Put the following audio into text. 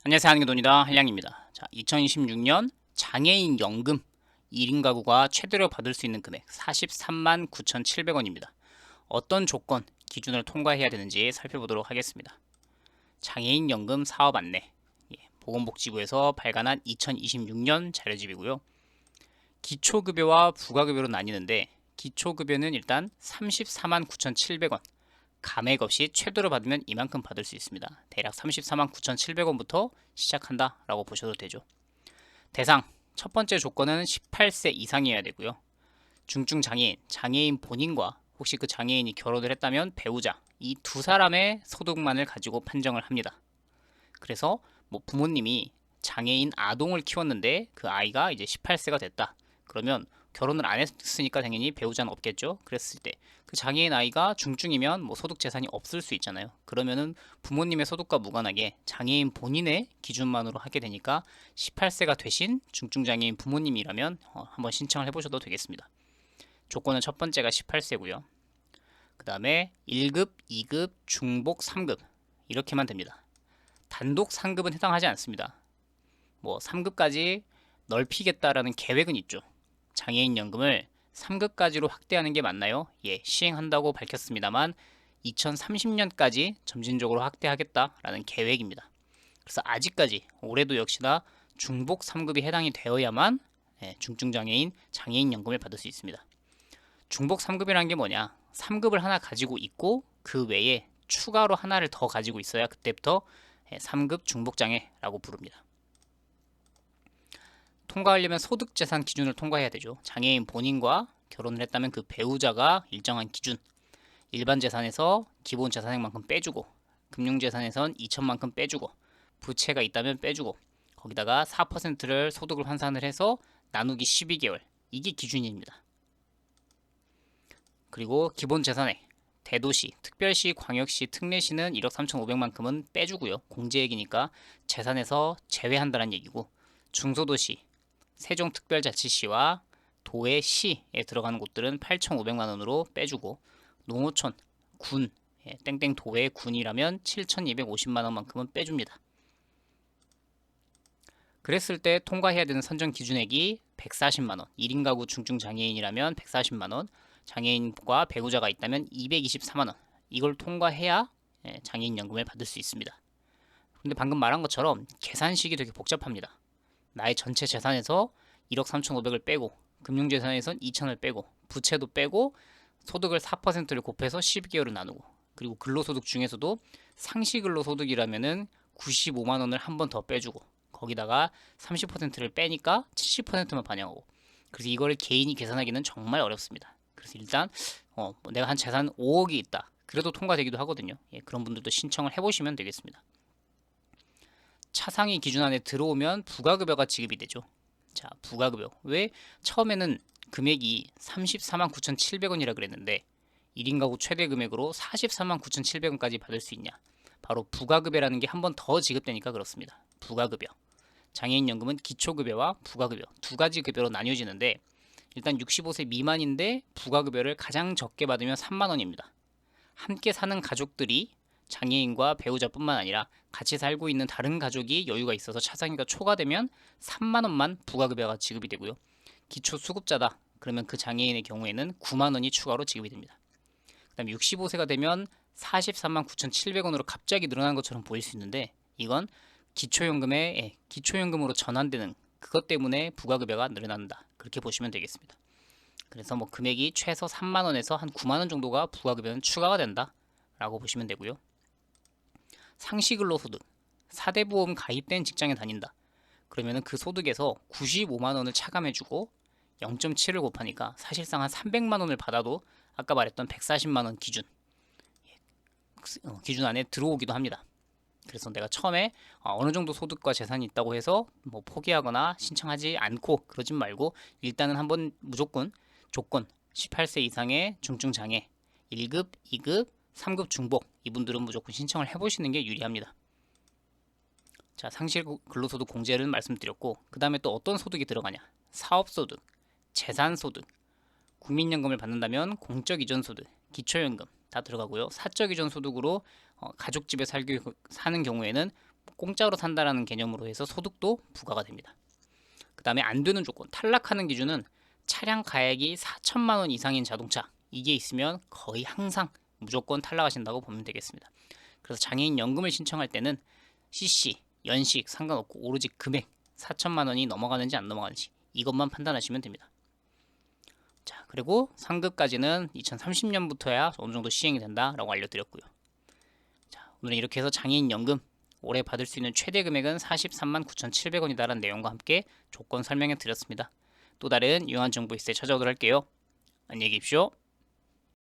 안녕하세요. 한경돈이다. 한량입니다. 자, 2026년 장애인 연금 1인 가구가 최대로 받을 수 있는 금액 43만 9,700원입니다. 어떤 조건, 기준을 통과해야 되는지 살펴보도록 하겠습니다. 장애인 연금 사업 안내, 보건복지부에서 발간한 2026년 자료집이고요. 기초급여와 부가급여로 나뉘는데 기초급여는 일단 34만 9,700원, 감액 없이 최대로 받으면 이만큼 받을 수 있습니다. 대략 34만 9,700원부터 시작한다 라고 보셔도 되죠. 대상, 첫 번째 조건은 18세 이상이어야 되고요. 중증장애인, 장애인 본인과 혹시 그 장애인이 결혼을 했다면 배우자, 이 두 사람의 소득만을 가지고 판정을 합니다. 그래서 뭐 부모님이 장애인 아동을 키웠는데 그 아이가 이제 18세가 됐다. 그러면 결혼을 안 했으니까 당연히 배우자는 없겠죠. 그랬을 때 그 장애인 아이가 중증이면 뭐 소득 재산이 없을 수 있잖아요. 그러면은 부모님의 소득과 무관하게 장애인 본인의 기준만으로 하게 되니까 18세가 되신 중증 장애인 부모님이라면 한번 신청을 해보셔도 되겠습니다. 조건은 첫 번째가 18세고요. 그 다음에 1급, 2급, 중복, 3급 이렇게만 됩니다. 단독 상급은 해당하지 않습니다. 뭐 3급까지 넓히겠다라는 계획은 있죠. 장애인 연금을 3급까지로 확대하는 게 맞나요? 예, 시행한다고 밝혔습니다만 2030년까지 점진적으로 확대하겠다라는 계획입니다. 그래서 아직까지 올해도 역시나 중복 3급이 해당이 되어야만 중증장애인 장애인 연금을 받을 수 있습니다. 중복 3급이라는 게 뭐냐? 3급을 하나 가지고 있고 그 외에 추가로 하나를 더 가지고 있어야 그때부터 3급 중복장애라고 부릅니다. 통과하려면 소득재산 기준을 통과해야 되죠. 장애인 본인과 결혼을 했다면 그 배우자가 일정한 기준, 일반 재산에서 기본 재산액만큼 빼주고, 금융재산에선 2천만큼 빼주고, 부채가 있다면 빼주고, 거기다가 4%를 소득을 환산을 해서 나누기 12개월, 이게 기준입니다. 그리고 기본 재산액, 대도시, 특별시, 광역시, 특례시는 1억 3,500만큼은 빼주고요. 공제액이니까 재산에서 제외한다는 얘기고, 중소도시, 세종특별자치시와 도의시에 들어가는 곳들은 8,500만 원으로 빼주고 농어촌, 군, 땡땡 도의 군이라면 7,250만 원만큼은 빼줍니다. 그랬을 때 통과해야 되는 선정 기준액이 140만 원, 1인 가구 중증 장애인이라면 140만 원, 장애인과 배우자가 있다면 224만 원. 이걸 통과해야 장애인 연금을 받을 수 있습니다. 근데 방금 말한 것처럼 계산식이 되게 복잡합니다. 나의 전체 재산에서 1억 3,500을 빼고 금융재산에선 2천을 빼고 부채도 빼고 소득을 4%를 곱해서 12개월을 나누고 그리고 근로소득 중에서도 상시근로소득이라면은 95만 원을 한 번 더 빼주고 거기다가 30%를 빼니까 70%만 반영하고 그래서 이거를 개인이 계산하기는 정말 어렵습니다. 그래서 일단 뭐 내가 한 재산 5억이 있다. 그래도 통과되기도 하거든요. 그런 분들도 신청을 해보시면 되겠습니다. 차상위 기준 안에 들어오면 부가급여가 지급이 되죠. 자, 부가급여. 왜 처음에는 금액이 34만 9,700원이라 그랬는데 1인 가구 최대 금액으로 44만 9,700원까지 받을 수 있냐? 바로 부가급여라는 게 한 번 더 지급되니까 그렇습니다. 부가급여. 장애인연금은 기초급여와 부가급여 두 가지 급여로 나뉘어지는데 일단 65세 미만인데 부가급여를 가장 적게 받으면 3만 원입니다. 함께 사는 가족들이 장애인과 배우자뿐만 아니라 같이 살고 있는 다른 가족이 여유가 있어서 차상위가 초과되면 3만 원만 부가급여가 지급이 되고요. 기초 수급자다. 그러면 그 장애인의 경우에는 9만 원이 추가로 지급이 됩니다. 그다음에 65세가 되면 43만 9,700원으로 갑자기 늘어난 것처럼 보일 수 있는데 이건 기초연금으로 전환되는 그것 때문에 부가급여가 늘어난다. 그렇게 보시면 되겠습니다. 그래서 뭐 금액이 최소 3만 원에서 한 9만 원 정도가 부가급여는 추가가 된다라고 보시면 되고요. 상시근로소득, 4대 보험 가입된 직장에 다닌다. 그러면은 그 소득에서 95만 원을 차감해주고 0.7을 곱하니까 사실상 한 300만 원을 받아도 아까 말했던 140만 원 기준 안에 들어오기도 합니다. 그래서 내가 처음에 어느 정도 소득과 재산이 있다고 해서 뭐 포기하거나 신청하지 않고 그러진 말고 일단은 한번 무조건 조건 18세 이상의 중증 장애 1급, 2급, 3급 중복 이분들은 무조건 신청을 해보시는 게 유리합니다. 자, 상시 근로소득 공제를 말씀드렸고 그 다음에 또 어떤 소득이 들어가냐? 사업소득, 재산소득, 국민연금을 받는다면 공적이전소득, 기초연금 다 들어가고요. 사적이전소득으로 가족집에 사는 경우에는 공짜로 산다라는 개념으로 해서 소득도 부과가 됩니다. 그 다음에 안 되는 조건, 탈락하는 기준은 차량 가액이 4천만 원 이상인 자동차, 이게 있으면 거의 항상 무조건 탈락하신다고 보면 되겠습니다. 그래서 장애인 연금을 신청할 때는 CC, 연식 상관없고 오로지 금액 4천만 원이 넘어가는지 안 넘어가는지 이것만 판단하시면 됩니다. 자, 그리고 상급까지는 2030년부터야 어느 정도 시행이 된다라고 알려드렸고요. 자, 오늘 이렇게 해서 장애인 연금 올해 받을 수 있는 최대 금액은 43만 9,700원이다라는 내용과 함께 조건 설명해 드렸습니다. 또 다른 유용한 정보 있을 때 찾아오도록 할게요. 안녕히 계십시오.